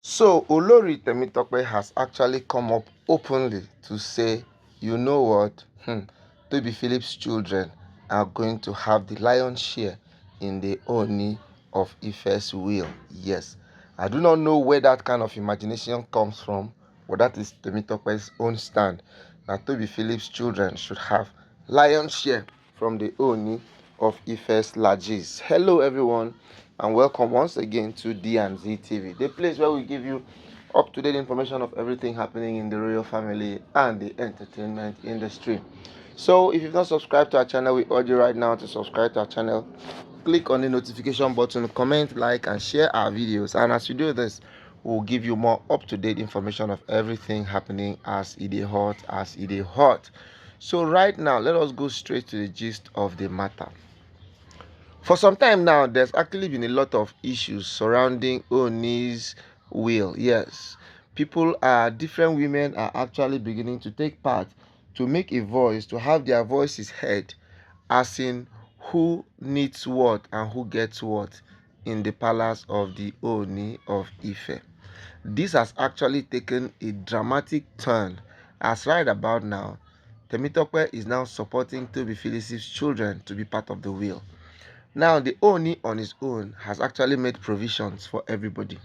So Olori Temitope has actually come up openly to say, you know what, Tobi Phillips' children are going to have the lion's share in the Ooni of Ife's will. Yes, I do not know where that kind of imagination comes from, but that is Temitope's own stand, that Tobi Phillips' children should have lion's share from the Ooni of Ife's largesse. Hello everyone, and welcome once again to D&Z TV, the place where we give you up-to-date information of everything happening in the royal family and the entertainment industry. So if you've not subscribed to our channel, we urge you right now to subscribe to our channel. Click on the notification button, comment, like, and share our videos. And as you do this, we'll give you more up-to-date information of everything happening as it is hot. So right now, let us go straight to the gist of the matter. For some time now, there's actually been a lot of issues surrounding Ooni's will. Yes, different women are actually beginning to take part, to make a voice, to have their voices heard, as in who needs what and who gets what in the palace of the Ooni of Ife. This has actually taken a dramatic turn, as right about now, Temitope is now supporting Tobi Phillips' children to be part of the will. Now, the Ooni on his own has actually made provisions for everybody.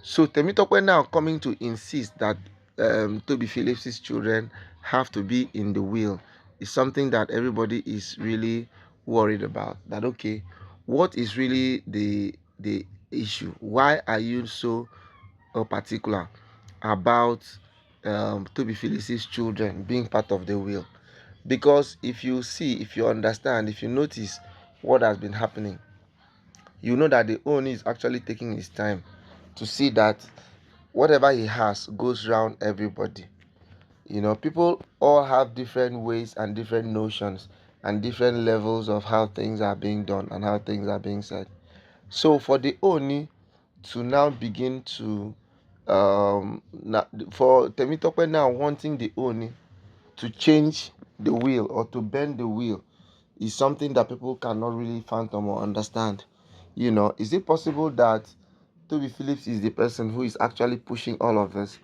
So, Temitope now coming to insist that Tobi Phillips' children have to be in the will is something that everybody is really worried about. That, okay, what is really the issue? Why are you so particular about Tobi Phillips' children being part of the will? Because if you see, if you understand, if you notice what has been happening, you know that the owner is actually taking his time to see that whatever he has goes around everybody. You know, people all have different ways and different notions and different levels of how things are being done and how things are being said. So for the Oni to now begin to for Temitope now wanting the Oni to change the wheel or to bend the wheel is something that people cannot really fathom or understand. You know, is it possible that Tobi Phillips is the person who is actually pushing all of this?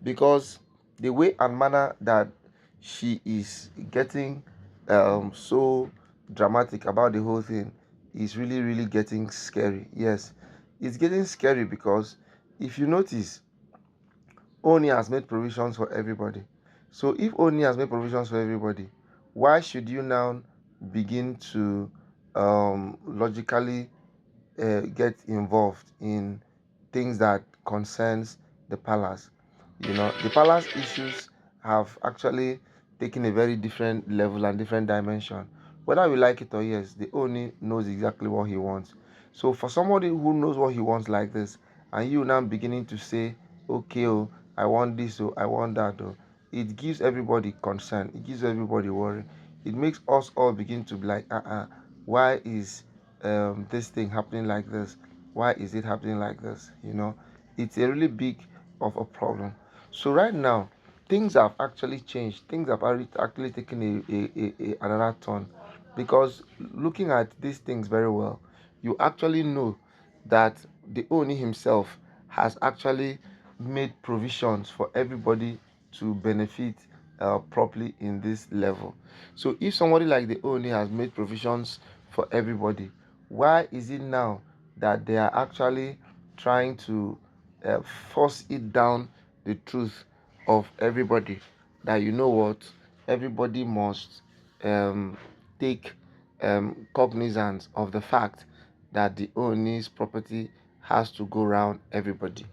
Because the way and manner that she is getting so dramatic about the whole thing is really, really getting scary. Yes, it's getting scary because if you notice, Oni has made provisions for everybody. So if Oni has made provisions for everybody, why should you now begin to logically get involved in things that concerns the palace? You know, the palace issues have actually taken a very different level and different dimension. Whether we like it or yes, the Oni knows exactly what he wants. So for somebody who knows what he wants like this, and you now beginning to say, okay, oh, I want this, oh, I want that, oh, it gives everybody concern. It gives everybody worry. It makes us all begin to be like, why is this thing happening like this? Why is it happening like this? You know, it's a really big of a problem. So right now, things have actually changed. Things have actually taken another turn, because looking at these things very well, you actually know that the Oni himself has actually made provisions for everybody to benefit properly in this level. So if somebody like the Oni has made provisions for everybody, why is it now that they are actually trying to uh, force it down the truth of everybody, that you know what, everybody must um, take cognizance of the fact that the owner's property has to go around everybody?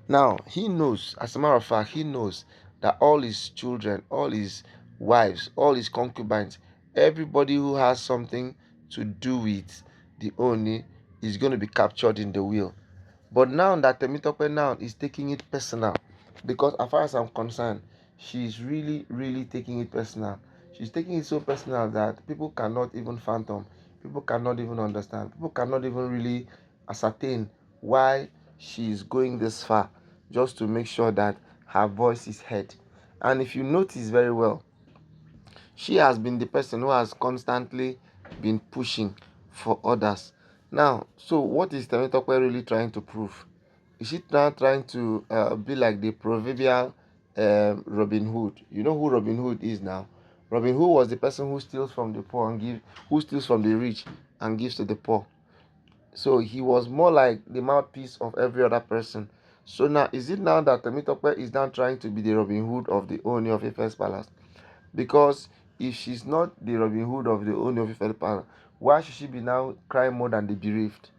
Now he knows, as a matter of fact, he knows that all his children, all his wives, all his concubines, everybody who has something to do with the Oni is going to be captured in the will. But now that Temitope now is taking it personal, because as far as I'm concerned, she's really, really taking it personal. She's taking it so personal that people cannot even fathom, people cannot even understand, people cannot even really ascertain why she's going this far, just to make sure that her voice is heard. And if you notice very well, she has been the person who has constantly been pushing for others. Now, so what is Temitope really trying to prove? is she now trying to be like the proverbial Robin Hood? You know who Robin Hood is now? Robin Hood was the person who steals from the poor and who steals from the rich and gives to the poor. So he was more like the mouthpiece of every other person. So now, is it now that Temitope is now trying to be the Robin Hood of the Ooni of Ife's palace? Because if she's not the Robin Hood of the Ooni of Ife's palace, why should she be now crying more than the bereaved?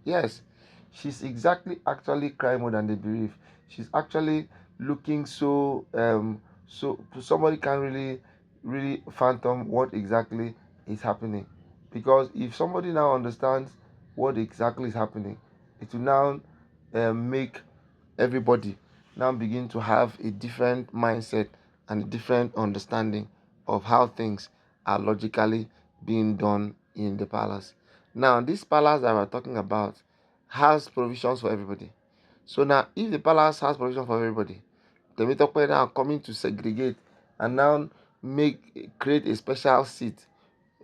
Yes, she's exactly actually crying more than the bereaved. She's actually looking so somebody can really fathom what exactly is happening. Because if somebody now understands what exactly is happening, it will now make everybody now begin to have a different mindset and a different understanding of how things are logically being done in the palace. Now, this palace that we're talking about has provisions for everybody. So now, if the palace has provision for everybody, the Temitope now coming to segregate and now create a special seat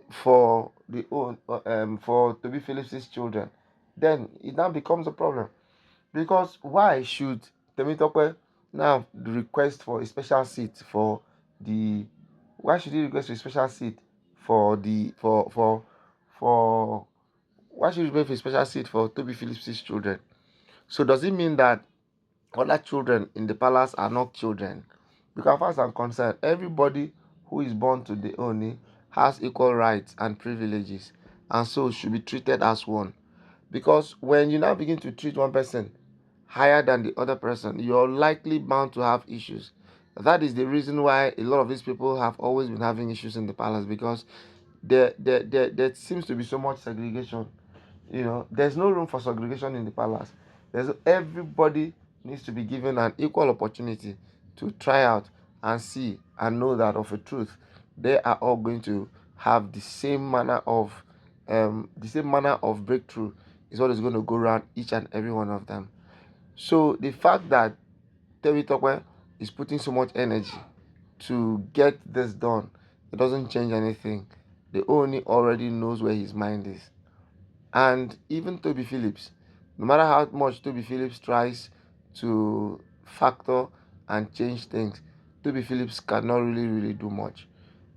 for for Tobi Phillips' children, then it now becomes a problem. Because why should Temitope now request for a special seat for the why should he request for a special seat for the for why should he request for a special seat for Toby Phillips' children? So does it mean that other children in the palace are not children? Because as far as I'm concerned, everybody who is born to the Oni has equal rights and privileges, and so should be treated as one. Because when you now begin to treat one person higher than the other person, you're likely bound to have issues. That is the reason why a lot of these people have always been having issues in the palace, because there seems to be so much segregation. There's no room for segregation in the palace. Everybody needs to be given an equal opportunity to try out and see and know that of a truth they are all going to have the same manner of breakthrough is what is going to go around each and every one of them. So the fact that Tewi Tokwe is putting so much energy to get this done, it doesn't change anything. The Oni already knows where his mind is. And even Tobi Phillips, no matter how much Tobi Phillips tries to factor and change things, Tobi Phillips cannot really do much.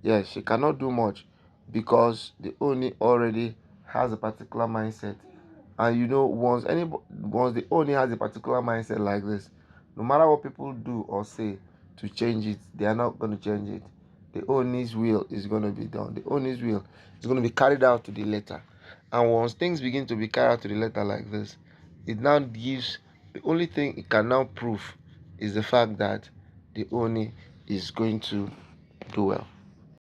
Yes, she cannot do much because the Oni already has a particular mindset. And once the Oni has a particular mindset like this, no matter what people do or say to change it, they are not going to change it. The Oni's will is going to be done. The Oni's will is going to be carried out to the letter. And once things begin to be carried out to the letter like this, it now gives the only thing it can now prove is the fact that the Oni is going to do well.